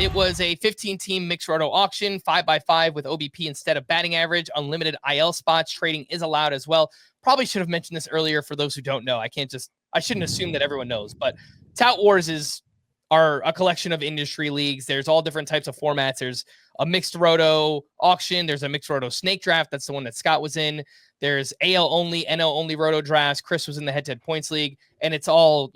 It was a 15-team mixed roto auction, 5x5 with OBP instead of batting average. Unlimited IL spots. Trading is allowed as well. Probably should have mentioned this earlier for those who don't know. I shouldn't assume that everyone knows, but Tout Wars are a collection of industry leagues. There's all different types of formats. There's a mixed roto auction. There's a mixed roto snake draft. That's the one that Scott was in. There's AL only, NL only roto drafts. Chris was in the head-to-head points league, and it's all,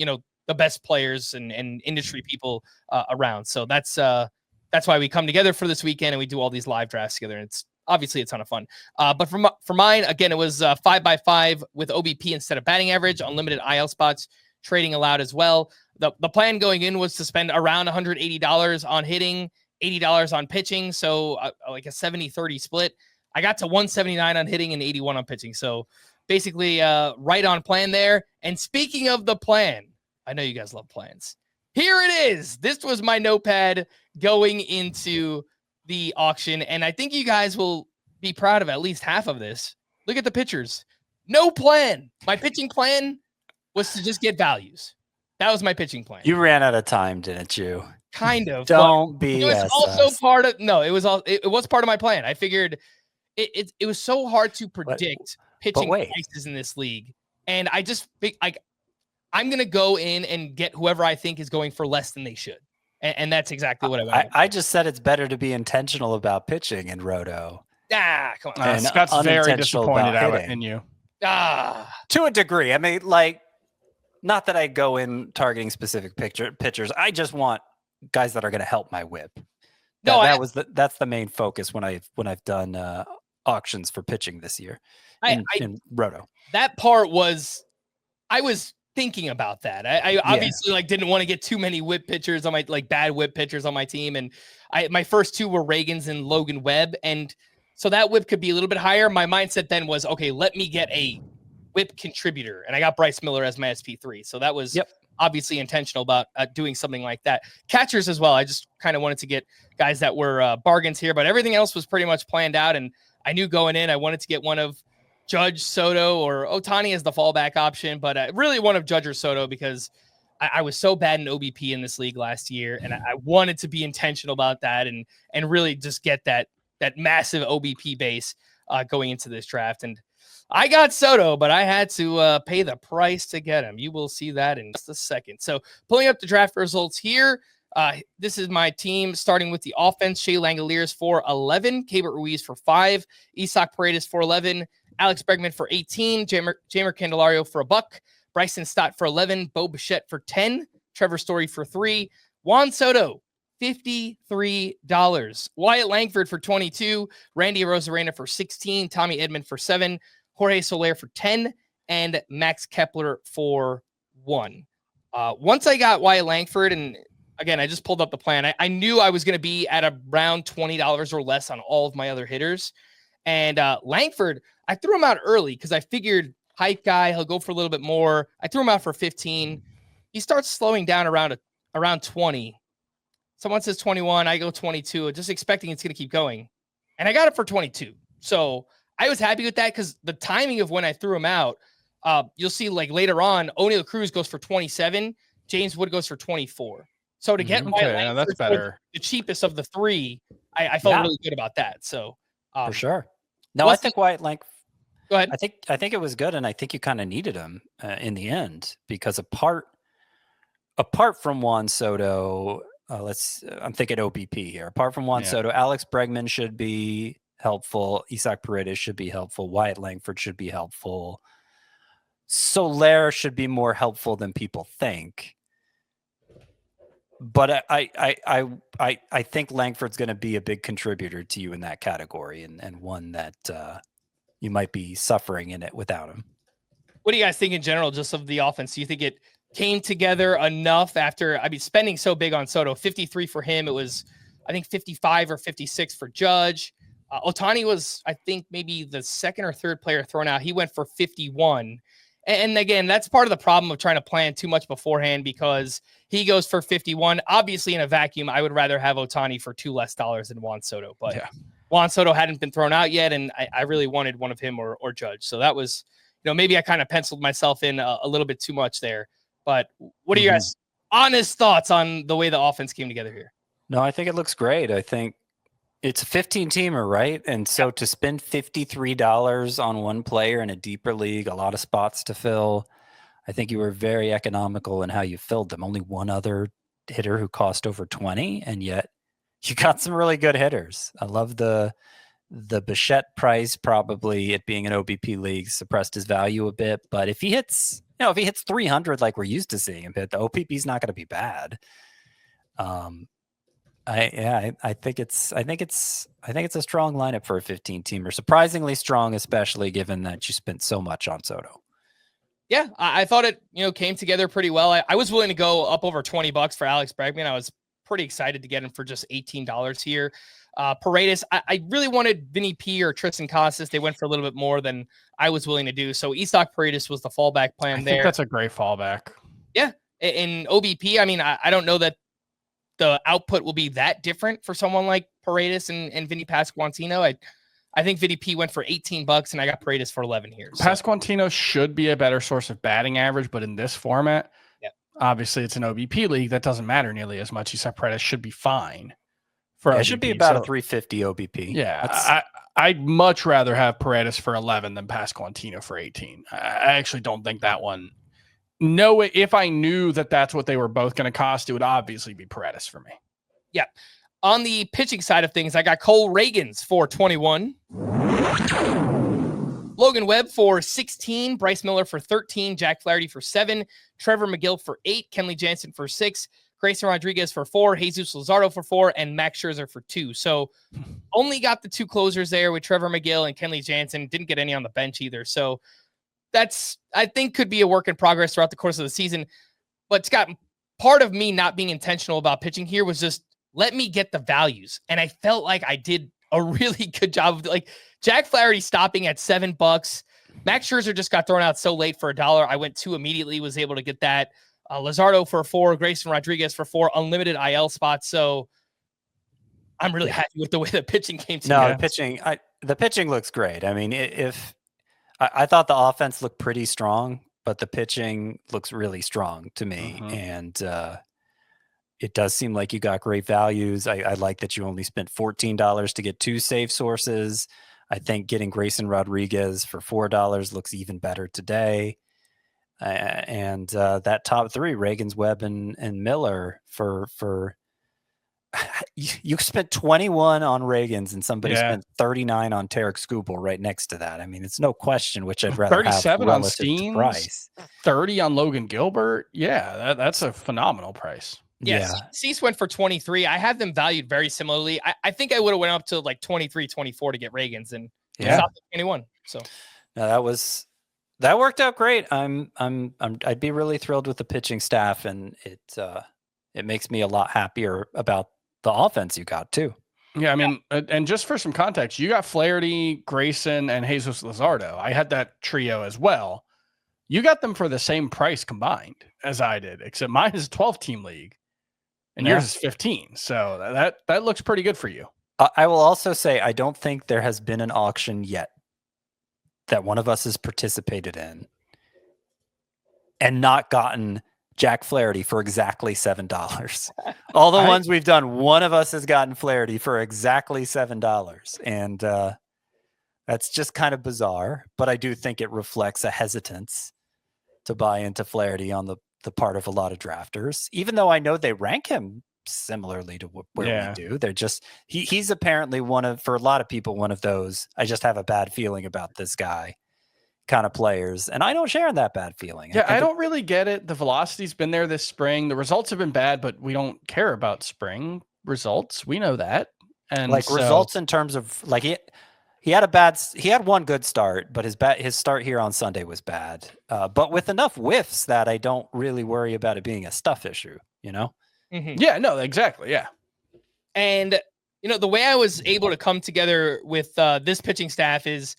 the best players and industry people around. So that's why we come together for this weekend and we do all these live drafts together. And it's obviously a ton of fun. But for mine, again, it was 5x5 with OBP instead of batting average, unlimited IL spots, trading allowed as well. The plan going in was to spend around $180 on hitting, $80 on pitching. So like a 70-30 split. I got to 179 on hitting and 81 on pitching. So basically right on plan there. And speaking of the plan, I know you guys love plans. Here it is. This was my notepad going into the auction, and I think you guys will be proud of at least half of this. Look at the pitchers. No plan. My pitching plan was to just get values. That was my pitching plan. You ran out of time, didn't you? Kind of. Don't be. It was also part of. No, it was all. It was part of my plan. I figured it was so hard to predict pitching prices in this league, and I just like. I'm going to go in and get whoever I think is going for less than they should. And that's exactly what I want. I just said it's better to be intentional about pitching in Roto. Come on. Scott's very disappointed in you. To a degree. I mean, not that I go in targeting specific pitchers. I just want guys that are going to help my whip. That's the main focus when I've done auctions for pitching this year in Roto. That part was, I was thinking about that. I obviously didn't want to get too many whip pitchers on my bad whip pitchers on my team, and my first two were Reagans and Logan Webb, and so that whip could be a little bit higher. My mindset then was, okay, let me get a whip contributor, and I got Bryce Miller as my SP3. So that was obviously intentional about doing something like that. Catchers as well. I just kind of wanted to get guys that were bargains here, but everything else was pretty much planned out, and I knew going in I wanted to get one of Judge, Soto, or Ohtani as the fallback option, but really one of Judge or Soto because I was so bad in OBP in this league last year, and I wanted to be intentional about that and really just get that massive OBP base going into this draft. And I got Soto, but I had to pay the price to get him. You will see that in just a second. So pulling up the draft results here. This is my team starting with the offense. Shea Langoliers for 11, Keibert Ruiz for 5, Isaac Paredes for 11, Alex Bregman for 18, Jamer Candelario for $1, Bryson Stott for 11, Bo Bichette for 10, Trevor Story for 3, Juan Soto, $53, Wyatt Langford for 22, Randy Arozarena for 16, Tommy Edman for 7, Jorge Soler for 10, and Max Kepler for 1. Once I got Wyatt Langford, and again, I just pulled up the plan, I knew I was going to be at around $20 or less on all of my other hitters. And Langford, I threw him out early because I figured hype guy, he'll go for a little bit more. I threw him out for 15. He starts slowing down around 20. Someone says 21. I go 22, just expecting it's going to keep going. And I got it for 22. So I was happy with that because the timing of when I threw him out, you'll see later on, O'Neal Cruz goes for 27. James Wood goes for 24. So to get that's better. The cheapest of the three, I felt really good about that. So for sure. No, I think Wyatt Langford. Go ahead. I think it was good, and I think you kind of needed him in the end because apart from Juan Soto, I'm thinking OBP here. Apart from Juan Soto, Alex Bregman should be helpful. Isaac Paredes should be helpful. Wyatt Langford should be helpful. Soler should be more helpful than people think. But I think Langford's going to be a big contributor to you in that category, and one that you might be suffering in it without him. What do you guys think in general, just of the offense? Do you think it came together enough after, spending so big on Soto? 53 for him. It was, I think, 55 or 56 for Judge. Ohtani was, I think, maybe the second or third player thrown out. He went for 51. And again, that's part of the problem of trying to plan too much beforehand because he goes for 51. Obviously, in a vacuum, I would rather have Ohtani for $2 less than Juan Soto. But Juan Soto hadn't been thrown out yet, and I really wanted one of him or Judge. So that was, maybe I kind of penciled myself in a little bit too much there. But what are you guys' honest thoughts on the way the offense came together here? No, I think it looks great. I think it's a 15-teamer, right? And so to spend $53 on one player in a deeper league, a lot of spots to fill, I think you were very economical in how you filled them. Only one other hitter who cost over 20, and yet you got some really good hitters. I love the Bichette price. Probably it being an OBP league suppressed his value a bit, but if he hits 300 like we're used to seeing him hit, the OPP is not going to be bad. I think it's a strong lineup for a 15-teamer. Surprisingly strong, especially given that you spent so much on Soto. Yeah, I thought it, came together pretty well. I was willing to go up over $20 for Alex Bregman. I was pretty excited to get him for just $18 here. Paredes, I really wanted Vinny P or Tristan Casas. They went for a little bit more than I was willing to do. So Isak Paredes was the fallback plan there. I think that's a great fallback. Yeah. In OBP, I mean, I don't know that the output will be that different for someone like Paredes and Vinny Pasquantino. I think Vinny P went for $18 and I got Paredes for 11 here. So. Pasquantino should be a better source of batting average, but in this format, obviously it's an OBP league. That doesn't matter nearly as much. Isak Paredes should be fine. It should be about a 350 OBP. Yeah, I'd much rather have Paredes for 11 than Pasquantino for 18. I actually don't think that one. No, if I knew that that's what they were both going to cost, it would obviously be Paredes for me. Yeah. On the pitching side of things, I got Cole Reagans for 21. Logan Webb for 16. Bryce Miller for 13. Jack Flaherty for 7. Trevor McGill for 8. Kenley Jansen for 6. Grayson Rodriguez for 4. Jesus Luzardo for 4. And Max Scherzer for 2. So only got the 2 closers there with Trevor McGill and Kenley Jansen. Didn't get any on the bench either. So that's, I think, could be a work in progress throughout the course of the season. But Scott, part of me not being intentional about pitching here was just let me get the values. And I felt like I did a really good job of like Jack Flaherty stopping at $7. Max Scherzer just got thrown out so late for $1. I went 2 immediately, was able to get that. Luzardo for 4, Grayson Rodriguez for 4, unlimited IL spots. So I'm really happy with the way the pitching came together. No, the pitching looks great. I mean, I thought the offense looked pretty strong, but the pitching looks really strong to me. Mm-hmm. And it does seem like you got great values. I like that you only spent $14 to get 2 save sources. I think getting Grayson Rodriguez for $4 looks even better today. And that top 3, Reagans, Webb, and Miller for you spent 21 on Reagans and somebody spent 39 on Tarek Skubal right next to that. I mean, it's no question which I'd rather 37 have on Steens, price. 30 on Logan Gilbert. Yeah, that's a phenomenal price. Yes, yeah. Cease went for 23. I have them valued very similarly. I think I would have went up to like 23, 24 to get Reagans and stopped at 21. So no, that worked out great. I'd be really thrilled with the pitching staff, and it makes me a lot happier about the offense you got too. Yeah, I mean, and just for some context, you got Flaherty, Grayson, and Jesus Luzardo. I had that trio as well. You got them for the same price combined as I did, except mine is a 12-team league, and yours is 15. So that looks pretty good for you. I will also say I don't think there has been an auction yet that one of us has participated in and not gotten Jack Flaherty for exactly $7. All the ones we've done, one of us has gotten Flaherty for exactly $7. And that's just kind of bizarre, but I do think it reflects a hesitance to buy into Flaherty on the part of a lot of drafters, even though I know they rank him similarly to where we do. They're just, he's apparently for a lot of people, one of those, I just have a bad feeling about this guy kind of players, and I don't share that bad feeling. Yeah, I don't really get it. The velocity's been there this spring. The results have been bad, but we don't care about spring results. We know that. And results in terms of like he had one good start, but his start here on Sunday was bad. But with enough whiffs that I don't really worry about it being a stuff issue, you know? Mm-hmm. Yeah, no, exactly. Yeah. And the way I was able to come together with this pitching staff is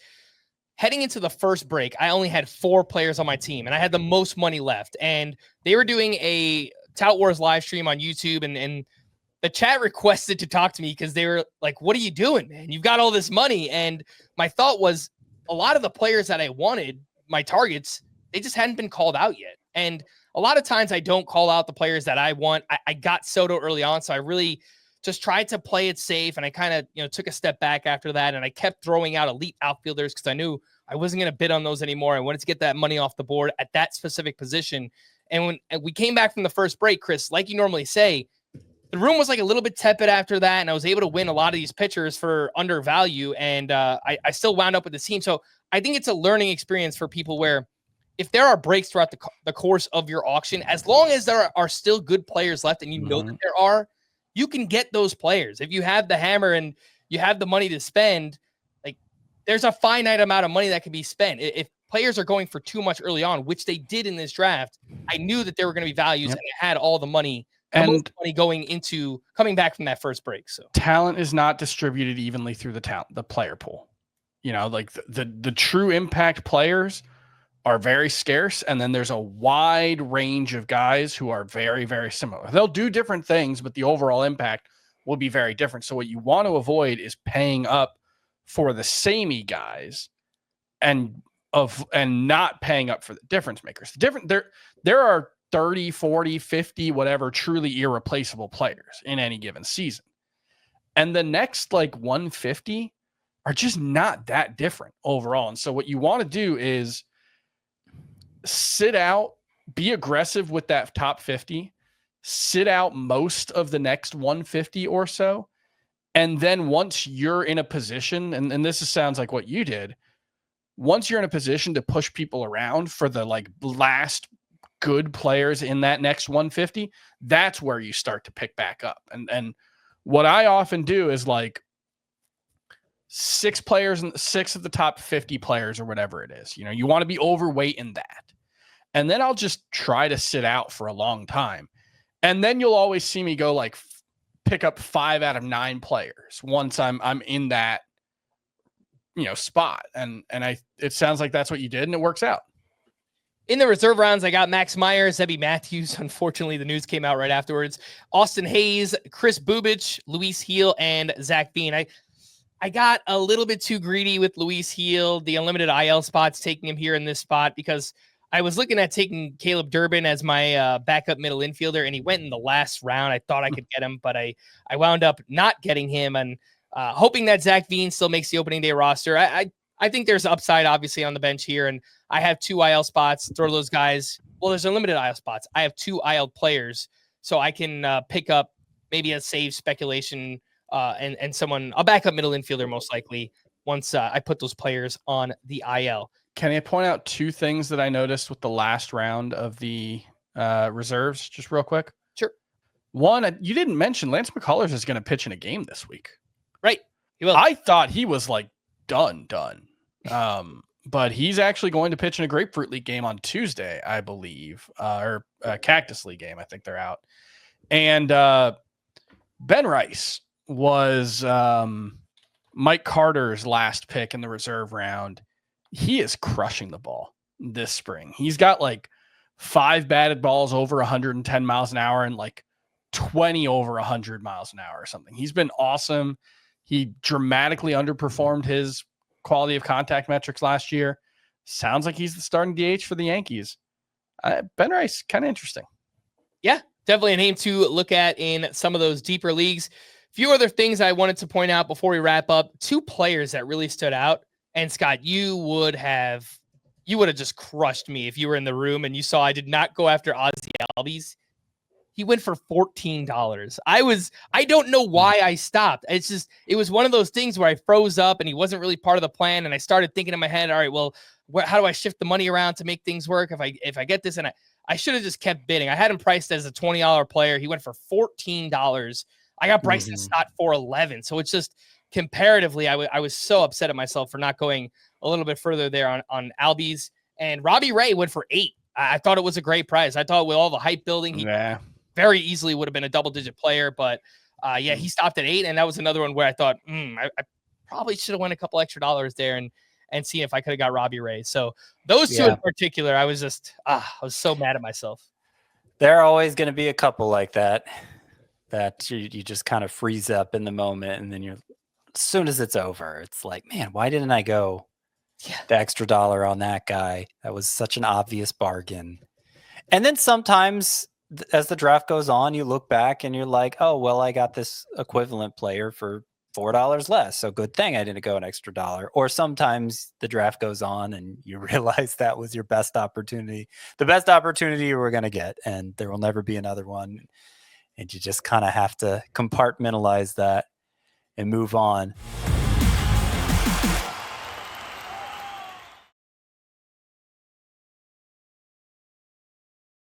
heading into the first break, I only had 4 players on my team, and I had the most money left. And they were doing a Tout Wars live stream on YouTube, and the chat requested to talk to me because they were like, what are you doing, man? You've got all this money. And my thought was a lot of the players that I wanted, my targets, they just hadn't been called out yet. And a lot of times I don't call out the players that I want. I got Soto early on, so I really just tried to play it safe. And I kind of, took a step back after that. And I kept throwing out elite outfielders because I knew I wasn't going to bid on those anymore. I wanted to get that money off the board at that specific position. And when we came back from the first break, Chris, like you normally say, the room was like a little bit tepid after that, and I was able to win a lot of these pitchers for undervalue, and I still wound up with the team. So I think it's a learning experience for people where if there are breaks throughout the course of your auction, as long as there are still good players left and you know that there are, you can get those players. If you have the hammer and you have the money to spend, like there's a finite amount of money that can be spent. If players are going for too much early on, which they did in this draft, I knew that there were going to be values and I had all the money. And money going into coming back from that first break. So talent is not distributed evenly through the player pool. Like the true impact players are very scarce. And then there's a wide range of guys who are very, very similar. They'll do different things, but the overall impact will be very different. So what you want to avoid is paying up for the samey guys and not paying up for the difference makers. There are 30, 40, 50, whatever, truly irreplaceable players in any given season. And the next 150 are just not that different overall. And so what you want to do is sit out, be aggressive with that top 50, sit out most of the next 150 or so. And then once you're in a position, and this sounds like what you did, once you're in a position to push people around for the last good players in that next 150, that's where you start to pick back up. And what I often do is 6 players and 6 of the top 50 players or whatever it is. You want to be overweight in that. And then I'll just try to sit out for a long time. And then you'll always see me go pick up 5 out of 9 players once I'm in that spot. And it sounds like that's what you did, and it works out. In the reserve rounds, I got Max Meyer, Zebby Matthews. Unfortunately, the news came out right afterwards. Austin Hayes, Chris Bubich, Luis Heel, and Zach Bean. I got a little bit too greedy with Luis Heel, the unlimited IL spots, taking him here in this spot because I was looking at taking Caleb Durbin as my backup middle infielder, and he went in the last round. I thought I could get him, but I wound up not getting him, and hoping that Zach Bean still makes the opening day roster. I think there's upside, obviously, on the bench here, and I have 2 IL spots. Throw those guys. Well, there's unlimited IL spots. I have 2 IL players, so I can pick up maybe a save speculation and someone, a backup middle infielder, most likely, once I put those players on the IL. Can I point out 2 things that I noticed with the last round of the reserves, just real quick? Sure. One, you didn't mention Lance McCullers is going to pitch in a game this week. Right. He will. I thought he was done. But he's actually going to pitch in a Grapefruit League game on Tuesday, I believe, or Cactus League game. I think they're out. And Ben Rice was Mike Carter's last pick in the reserve round. He is crushing the ball this spring. He's got 5 batted balls over 110 miles an hour and 20 over 100 miles an hour or something. He's been awesome. He dramatically underperformed his quality of contact metrics last year. Sounds like he's the starting DH for the Yankees. Ben Rice, kind of interesting. Yeah, definitely a name to look at in some of those deeper leagues. A few other things I wanted to point out before we wrap up. 2 players that really stood out. And Scott, you would have just crushed me if you were in the room and you saw I did not go after Ozzy Albies. He went for $14. I don't know why I stopped. It was one of those things where I froze up and he wasn't really part of the plan. And I started thinking in my head, all right, well, how do I shift the money around to make things work? If I get this, and I should have just kept bidding. I had him priced as a $20 player. He went for $14. I got Bryson Stott for $11. So it's just comparatively, I was so upset at myself for not going a little bit further there on Albies. And Robbie Ray went for $8. I thought it was a great price. I thought with all the hype building, he very easily would have been a double-digit player. But he stopped at $8, and that was another one where I thought, I probably should have won a couple extra dollars there and see if I could have got Robbie Ray. So those 2 in particular, I was just I was so mad at myself. There are always going to be a couple like that you just kind of freeze up in the moment, and then as soon as it's over, it's like, man, why didn't I go the extra dollar on that guy? That was such an obvious bargain. And then sometimes as the draft goes on, you look back and you're like, oh, well, I got this equivalent player for $4 less. So good thing I didn't go an extra $1. Or sometimes the draft goes on and you realize that was your best opportunity, the best opportunity you were going to get, and there will never be another one. And you just kind of have to compartmentalize that and move on.